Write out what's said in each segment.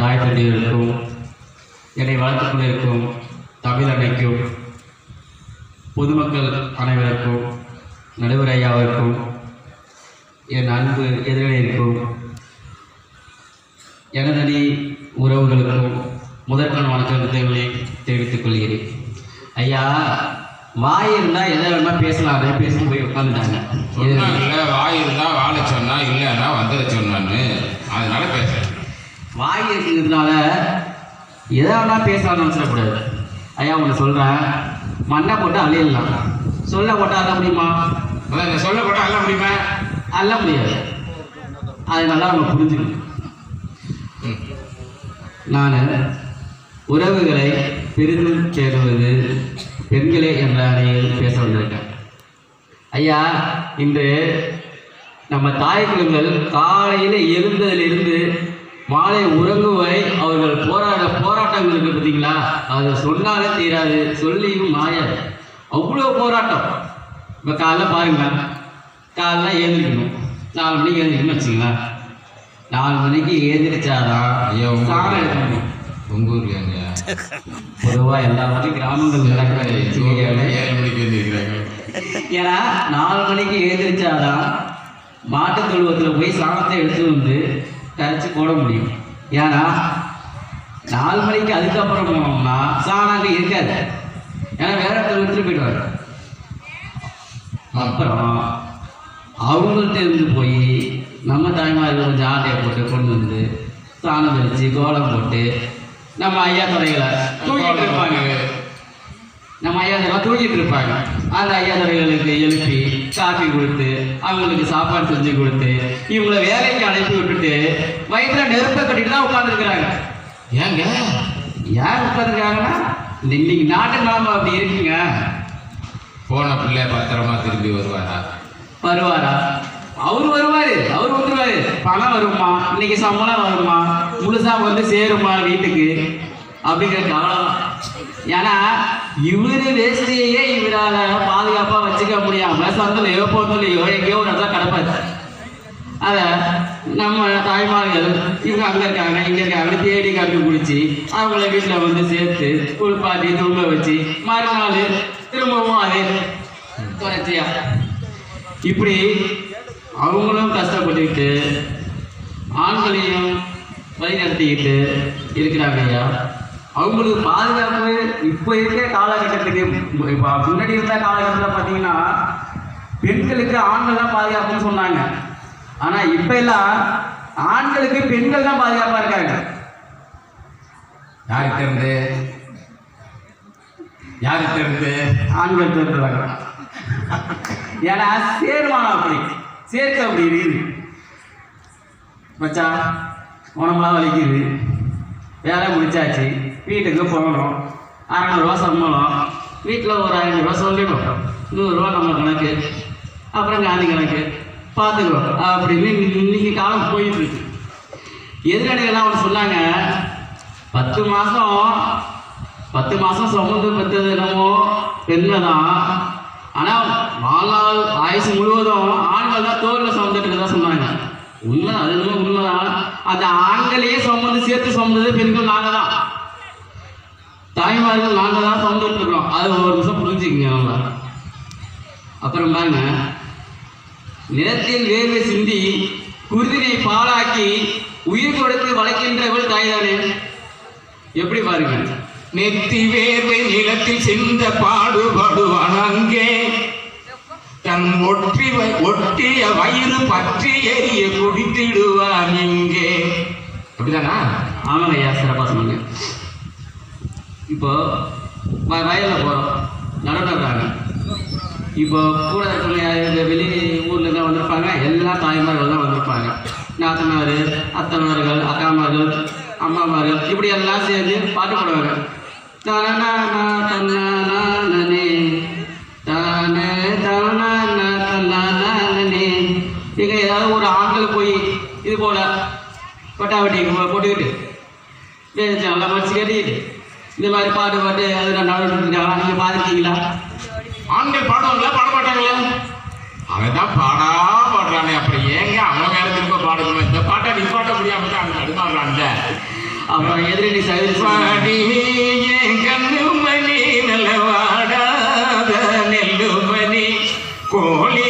தாய் தந்தையருக்கும் என்னை வளர்த்துக் கொண்டிருக்கும் தமிழ் அன்னைக்கும் பொதுமக்கள் அனைவருக்கும் நடுவர் ஐயாவிற்கும் என் அன்பு எதிரிகளுக்கும் எனதனி உறவுகளுக்கும் முதற்கண் வணக்கத்தை தெரிவித்துக் கொள்கிறேன். ஐயா, வாய் இருந்தால் எதை வேணா பேசலாம், பேசிட்டு போய் உட்காந்துட்டாங்க. இல்லை, வாய் இருந்தால் வாழ சொன்னா, இல்லைன்னா வந்துட சொன்னான்னு, அதனால பேசுறேன். வாய் இருக்கிறதுனால எதை வேணா பேசலாம்னு நினச்சிடக்கூடாது. ஐயா ஒன்று சொல்கிறேன், மண்ணை போட்டு அழியலாம், சொல்ல போட்டால் அள்ள முடியுமா? அதான் சொல்ல போட்டால் அள்ள முடியுமா? அள்ள முடியாது. அது நல்லா நம்ம புரிஞ்சுக்கணும். நான் உறவுகளை பெரிதும் சேருவது பெண்களே என்ற அணியில் பேச வந்திருக்கேன். ஐயா, இன்று நம்ம தாய் குலங்கள் காலையில் எழுந்ததிலிருந்து மாலை உறங்கும் வரை அவர்கள் போராட்டங்கள் இருக்கு பார்த்தீங்களா? அதை சொன்னாலே தீராது, சொல்லியும் மாயாது. அவ்வளோ போராட்டம். இப்போ காலைல பாருங்க, காலைல எழுந்திரிக்கணும், 4 மணிக்கு எழுந்திரிக்கணும்னு வச்சுங்களேன். 4 மணிக்கு எழுந்திரிச்சாதான் ஐயா சாணம் எடுக்க முடியும். உங்கள் ஊரில் எங்க பொதுவாக எல்லா மாதிரி கிராமங்கள் நடக்கிறது 7 மணிக்கு எழுந்திருக்கிறாங்க. ஏன்னா 4 மணிக்கு எழுந்திரிச்சாதான் மாட்டுத் தொழுவத்தில் போய் சாணத்தை எடுத்து வந்து கரைச்சி போட முடியும். ஏன்னா 4 மணிக்கு அதுக்கப்புறம் போனோம்னா சாணம் அங்கே இருக்காது. ஏன்னா வேற இடத்துல எடுத்துட்டு போயிடுவாரு. அப்புறம் அவங்கள்ட்ட இருந்து போய் நம்ம தாய்மார்கள் ஜாட்டையை போட்டு கொண்டு வந்து சாணம் தெளித்து கோலம் போட்டு நம்ம ஐயா துறைகளை தூக்கிட்டு இருப்பாங்க. நம்ம ஐயா துறை தூக்கிட்டு இருப்பாங்க. அந்த ஐயா துறைகளுக்கு எழுப்பி காஃபி கொடுத்து அவங்களுக்கு சாப்பாடு செஞ்சு கொடுத்து இவங்களை வேலைக்கு அனுப்பி விட்டுட்டு வயிற்றுல நெருப்பை கட்டிட்டு தான் உட்காந்துருக்குறாங்க. ஏங்க ஏன் உட்காந்துருக்காங்கன்னா இன்னைக்கு நாட்டு நிலைமை அப்படி இருக்குங்க. போன பிள்ளை பத்திரமா திரும்பி வருவாரா? அவர் வந்துருவாரு. பணம் வருமா, இன்னைக்கு சம்பளம் வருமா, முழுசா வந்து சேருமா வீட்டுக்கு அப்படிங்கிற கவலை தான். ஏன்னா இவரு வேஷ்டியே இவரால் பாதுகாப்பாக வச்சுக்க முடியாம சந்திலையோ பொருளையோ எங்கேயோ ஒரு இடத்துல கிடப்பாரு. அதை நம்ம தாய்மார்கள் இவங்க அங்கே இருக்காங்க இங்கே இருக்காங்க தேடி கண்டு பிடிச்சி அவங்கள வீட்டில் வந்து சேர்த்து குளிப்பாட்டி தூங்க வச்சு மறுநாள் திரும்பவும் அதே தொடர்ச்சியா இப்படி அவங்களும் கஷ்டப்பட்டுக்கிட்டு ஆண்களையும் வழிநடத்திக்கிட்டு இருக்கிறாங்க. ஐயா, அவங்களுக்கு பாதுகாப்பு இப்போ இருக்கிற காலகட்டத்துக்கு முன்னாடி இருந்த காலகட்டத்தில் பார்த்தீங்கன்னா பெண்களுக்கு ஆண்கள் தான் பாதுகாப்புன்னு சொன்னாங்க. ஆனால் இப்போ எல்லாம் ஆண்களுக்கு பெண்கள் தான் பாதுகாப்பாக இருக்காங்க. யாருக்கு இருந்து ஆண்கள் தோன்றுறாங்க. ஏன்னா சேர்மானம் அப்படி சேர்க்க அப்படி இருக்குது. மச்சான் உடம்புலாம் வலிக்குது, வேலை முடிச்சாச்சு, வீட்டுக்கு போகணும், 600 ரூபா சம்பளம், வீட்டில் ஒரு 500 ரூபா சொல்லிடும், 100 ரூபா நம்ம கணக்கு, அப்புறம் காந்தி கணக்கு பார்த்துக்கிறோம் அப்படின்னு இன்னைக்கு காலம் போயிட்டு இருக்கு. எதிரடைகள்லாம் ஒன்று சொன்னாங்க, 10 மாதம் சுமந்து பெற்றது என்னமோ பெண்கள் தான், ஆனால் வாழ்நாள் ஆயுசு முழுவதும் ஆண்கள் தான் தோளில் சுமந்துட்டு தான் சொன்னாங்க. உண்மை, அது உண்மைதான். அந்த ஆண்களையே சேர்த்து சுமந்தது பெண்கள் நாங்கள் தான், தாய்மார்கள் நாங்கள் தான் சுமந்துட்டு இருக்கிறோம். அது ஒரு நிமிஷம் புரிஞ்சுக்கங்க நம்ம. அப்புறம் பாருங்க, நிலத்தில் வேர்வை சிந்தி குருதினை பாலாக்கி உயிர் கொடுத்து வளர்க்கின்றவள் தாய்தானே. எப்படி பாருங்க, நெத்தி வேர்வை நிலத்தில் சிந்த பாடுபடுவான் அங்கே, தன் ஒட்டிய வயிறு பற்றி எரிய குடித்திடுவான் இங்கே. அப்படிதானா? ஆமாங்க ஐயா, சிறப்பாக சொன்னீங்க. இப்போ வயலில் போகிறோம், நடந்துடுறாங்க. இப்போ கூட இருக்கிற வெளி ஊரில் தான் வந்திருப்பாங்க, எல்லா தாய்மார்கள் தான் வந்திருப்பாங்க. நாத்தனார், அத்தனார்கள், அக்காமார்கள், அம்மாமார்கள் இப்படி எல்லாம் சேர்ந்து பாட்டு பாடுவாங்க. தானே தானே தானே. இங்கே ஏதாவது ஒரு ஆண்கள் போய் இது போல் கொட்டாவட்டி போட்டுக்கிட்டு நல்லா மடிச்சு கட்டிக்கிட்டு இந்த மாதிரி பாட்டு அது நடந்துருக்காங்க. நீங்கள் பார்த்துருக்கீங்களா? ஆண்கள் பாடுவாங்களா, பாட மாட்டாங்களா? அவன் தான் பாடுறானே, அப்புறம் ஏங்க அவன் மேல திரும்ப பாடணும்? இந்த பாட்டை நீ பாட்ட முடியாம தான் அவங்க நடுமாடுறான்ல. அப்புறம் எதிரணி சகோதரி பாடி என் கண்ணுமணி நல்லவாடாத நெல்லுமணி கோழி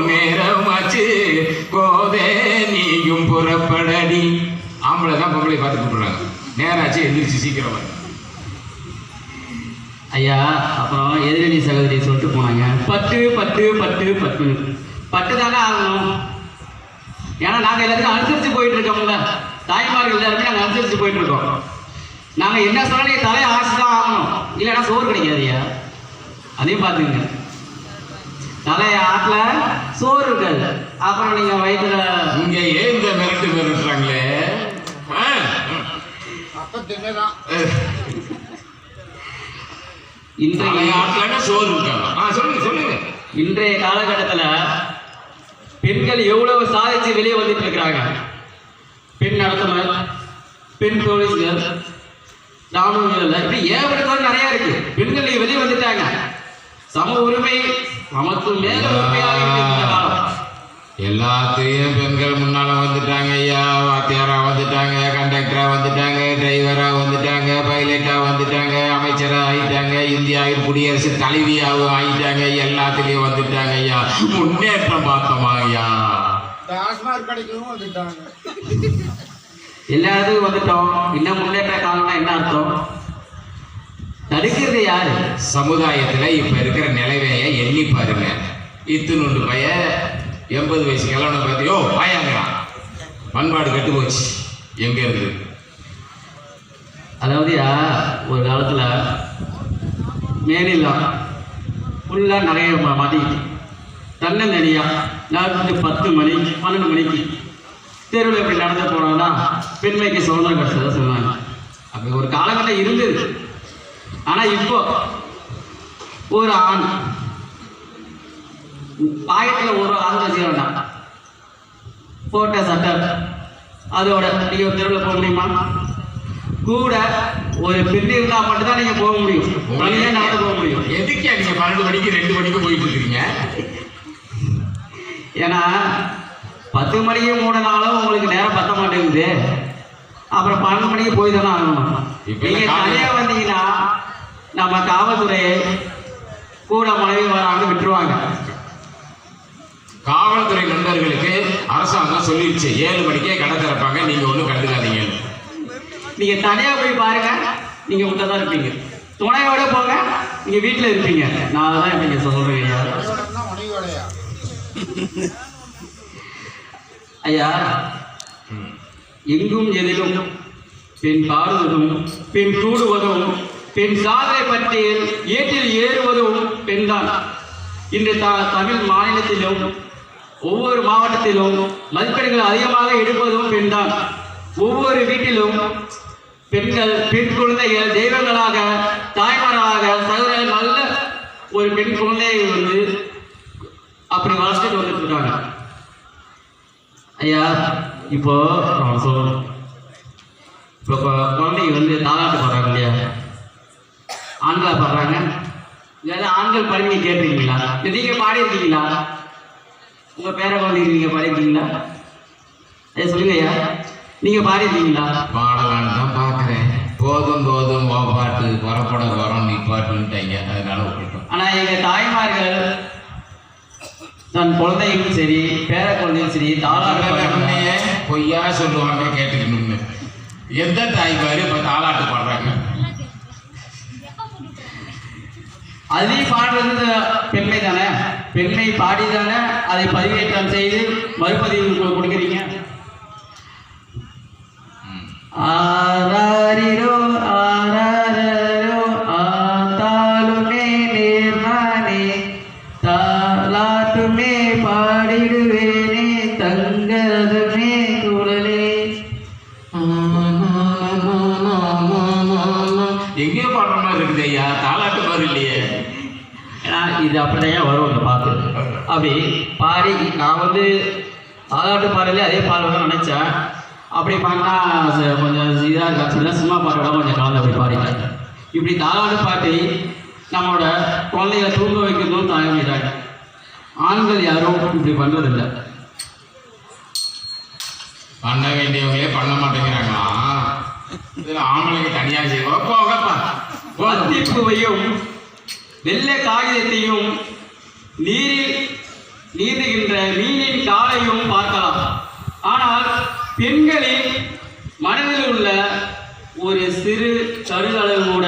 நேரமாச்சு கோதே நீயும் புறப்படடி. ஆம்பளை தான் பொம்பளை பார்த்து கூப்பிடுறாங்க. நேராச்சு எந்திரிச்சு சீக்கிரம் வர. ஐயா அப்புறம் எதிரணி சகோதரி சொல்லிட்டு போனாங்க, பட்டு பட்டு பட்டு பட்டு பட்டு தானே ஆகணும். ஏன்னா நாங்கள் எல்லாத்துக்கும் அனுசரித்து போயிட்டு இருக்கோம்ல, தாய்மார்கள் எல்லாருமே நாங்கள் அனுசரித்து போயிட்டு இருக்கோம். நாங்கள் என்ன சொன்னாலும் நீங்கள் தலையை ஆசி தான் ஆகணும், இல்லைன்னா சோறு கிடைக்காது ஐயா. அதையும் பார்த்துங்க, தலையை ஆட்டல சோறு இருக்காது. அப்புறம் நீங்கள் வயிற்றுல இங்க ஏன் இந்த மிரட்டுறாங்களே. சோறு இருக்காங்க. சொல்லுங்க. இன்றைய காலகட்டத்தில் பெண்கள் எவ்வளவு சாதிச்சு வெளியே வந்துட்டு இருக்கிறாங்க. பெண் நடத்துனர், பெண் போலீஸ்கள், ராணுவ வீரர்கள், இப்படி ஏகப்பட்டது நிறைய இருக்கு. பெண்கள் வெளியே வந்துட்டாங்க. சம உரிமை நமக்கு மேல உரிமையாக இருக்கு இந்த காலம். எல்லாத்தையும் பெண்கள் முன்னால வந்துட்டாங்க ஐயா. வாத்தியாரா வந்துட்டாங்க, கண்டக்டரா வந்துட்டாங்க, டிரைவரா வந்துட்டாங்க, பைலட்டா வந்துட்டாங்க, அமைச்சரா ஆயிட்டாங்க, இந்தியாவின் குடியரசு தலைவியாவும் ஆயிட்டாங்க. எல்லாத்துலயும் வந்துட்டாங்க ஐயா. முன்னேற்றம் பார்த்தோமா ஐயா. எல்லா இடத்துக்கும் வந்துட்டோம். இன்னும் முன்னேற்ற காலம்னா என்ன அர்த்தம்? தடுக்கிறது யாரு? சமுதாயத்துல இப்ப இருக்கிற நிலைமையை எண்ணி பாருங்க. இத்துணுண்டு பைய 80 வயசு கிழவனை பார்த்தியோ வாயாங்கிறான். பண்பாடு கெட்டு போச்சு. எங்க இருந்து? அதாவது ஒரு காலத்துல மேனிலாம் ஃபுல்லா நிறைய மாட்டிக்கிட்டு தன்னந்தனியா ராத்திரி 10 மணி 12 மணிக்கு தெருவில் எப்படி நடந்து போனோம்னா பெண்மைக்கு சுதந்திரம் கிடைச்சதை சொன்னாங்க. அப்படி ஒரு காலகட்டம் இருந்தது. ஆனா இப்போ ஒரு ஆண் பாயத்தில் ஒரு ஆள் வச்சுக்க வேண்டாம், போட்ட சட்டை அதோட நீங்க தெருவில் போக முடியுமா? கூட ஒரு பெண் இருந்தா மட்டும்தான் நீங்க போக முடியும், தனியா நடந்து போக முடியும். எதுக்கு நீங்க 12 மணிக்கு 2 மணிக்கு போயிட்டு இருக்கீங்க? ஏன்னா 10 மணிக்கு மூடனாலும் உங்களுக்கு நேரம் பத்த மாட்டேங்குது. அப்புறம் 12 மணிக்கு போய் தானே ஆகணும். நீங்க தனியா வந்தீங்கன்னா நம்ம காவல்துறை கூட மனைவி வராங்க விட்டுருவாங்க. காவல்துறை நண்பர்களுக்கு அரசாங்கம் சொல்லிடுச்சு 7 மணிக்கே கடை திறப்பாங்க, நீங்க ஒன்றும் கண்டுக்காதீங்க. நீங்க தனியா போய் பாருங்க, நீங்க உள்ள தான் இருப்பீங்க. துணையோட போங்க, நீங்க வீட்டுல இருப்பீங்க. நான் தான் நீங்க சொல்றேன் ஐயா. எங்கும் எதிலும் பெண் பாடுவதும் பெண் கூடுவதும் பெண் சாதனை பட்டியல் ஏற்றில் ஏறுவதும் பெண்தான். இன்று தமிழ் மாநிலத்திலும் ஒவ்வொரு மாவட்டத்திலும் மதிப்பெண்கள் அதிகமாக எடுப்பதும் பெண்தான். ஒவ்வொரு வீட்டிலும் பெண்கள் பெண் குழந்தைகள் தெய்வங்களாக தாய்மாராக சகோதரர்கள் நல்ல ஒரு பெண் குழந்தையை வந்து அப்படி வளர்த்துட்டு வந்துட்டு இருக்காங்க ஐயா. இப்போ சொல்லணும், இப்போ குழந்தைங்க வந்து தாலாட்டு பாடுறாங்க இல்லையா, ஆண்களா பாடுறாங்க. இல்லைன்னா ஆண்கள் பாடி கேட்டிருக்கீங்களா? நீங்க பாடிருக்கீங்களா? உங்க பேர குழந்தைங்க நீங்க பாடிருக்கீங்களா? ஐயா சொல்லுங்க ஐயா, நீங்க பாடிருக்கீங்களா? பாடலான்னு தான் பார்க்குறேன். போதும் போதும் பாட்டு புறப்பட வரோம் நிப்பாட்டுன்ட்டாங்க, அதனால விட்டுட்டோம். ஆனா எங்க தாய்மார்கள் தன் குழந்தையும் சரி பேர குழந்தையும் சரி தாலாட்டு பொய்யா சொல்லுவாங்க கேட்டுக்கணும்னு. எந்த தாய்மாரு இப்ப தாலாட்டு பாடுறாங்க? அதையும் பாடுறது பெண்மை தானே. பெண்மை பாடி தானே அதை பதிவேற்றம் செய்து மறுபதிவு கொடுக்குறீங்க. ஆராரிரோ ஆராரோ ஆத்தாலுமே நேர்மானே தாலாட்டுமே பாடிடுவேனே தங்கரதுமே குரலே. எங்கேயோ பாடுற மாதிரி இருக்குது ஐயா, தாலாட்டு பாரு இல்லையே. ஏன்னா இது அப்படிதான் வரும் பார்த்து அப்படி பாடி. நான் வந்து தாலாட்டு பாடலே அதே பாடலாம் நினைச்சேன். அப்படி பாடினா கொஞ்சம் இதாக இருக்கா, சும்மா பாட்டோட கொஞ்சம் கலந்து அப்படி பாடிட்டாங்க. இப்படி தாலாட்டு பாட்டி நம்மளோட குழந்தைகளை தூங்க வைக்கிறதும் தாயமிட்டாங்க. ஆண்கள் யாரும் இப்படி பண்ணுறதில்லை. பண்ண வேண்டியவங்களே பண்ண மாட்டேங்கிறாங்களா? அநியாயம் செய்வோம். போகப்பா போ. அத்திப்பூவையும் வெள்ளை காகிதத்தையும் நீரில் நீந்துகின்ற மீனின் காலையும் பார்க்கலாம். ஆனால் பெண்களின் மனதில் உள்ள ஒரு சிறு கருதளவு கூட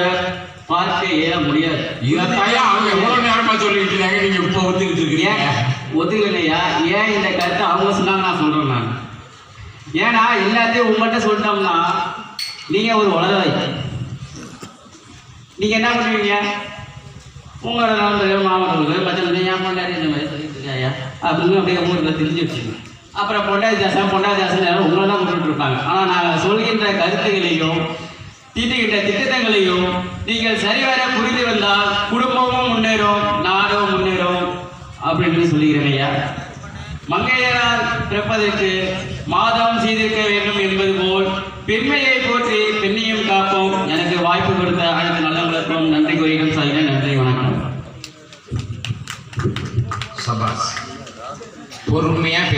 பார்க்க இயல முடியாது. இதைத்தாயா அவங்க எவ்வளவு நேரமா சொல்லிட்டு இருக்காங்க, நீங்க இப்ப ஒத்துக்கிட்டு இருக்கீங்க. ஏன் ஒத்துக்கலையா? ஏன் இந்த கருத்தை அவங்க சொன்னாங்க, நான் சொல்றேன். நான் ஏன்னா எல்லாத்தையும் உங்கள்கிட்ட சொல்லிட்டோம்னா நீங்க ஒரு உலகவை. நீங்க என்ன பண்ணுவீங்க? உங்களோட நண்பர்கள் மாவட்டங்கள் மற்ற ஏன் பொண்டாடி இந்த மாதிரி சொல்லிட்டு இருக்காயா அப்படின்னு அப்படியே ஊரில் தெரிஞ்சு வச்சுக்கோங்க. அப்புறம் பொண்டாடி தாசன் உங்களை தான் கொண்டுட்டு இருப்பாங்க. ஆனால் நாங்கள் சொல்கின்ற கருத்துகளையும் தீட்டுகின்ற திட்டங்களையும் நீங்கள் சரிவர புரிந்து வந்தால் குடும்பமும் முன்னேறும், நாடும் முன்னேறும் அப்படின்னு சொல்லுகிறேன் ஐயா. மங்கையரால் பிறப்பதற்கு மாதம் செய்திருக்க வேண்டும் என்பது போல் பெண்மையை போற்றி பெண்ணையும் காப்போம். எனக்கு வாய்ப்பு கொடுத்த அனைத்து நல்லவங்களுக்கும் நன்றி கூறியும் சாய்கிறேன். நன்றி, வணக்கம். சபாஸ். பொறுமையா பேச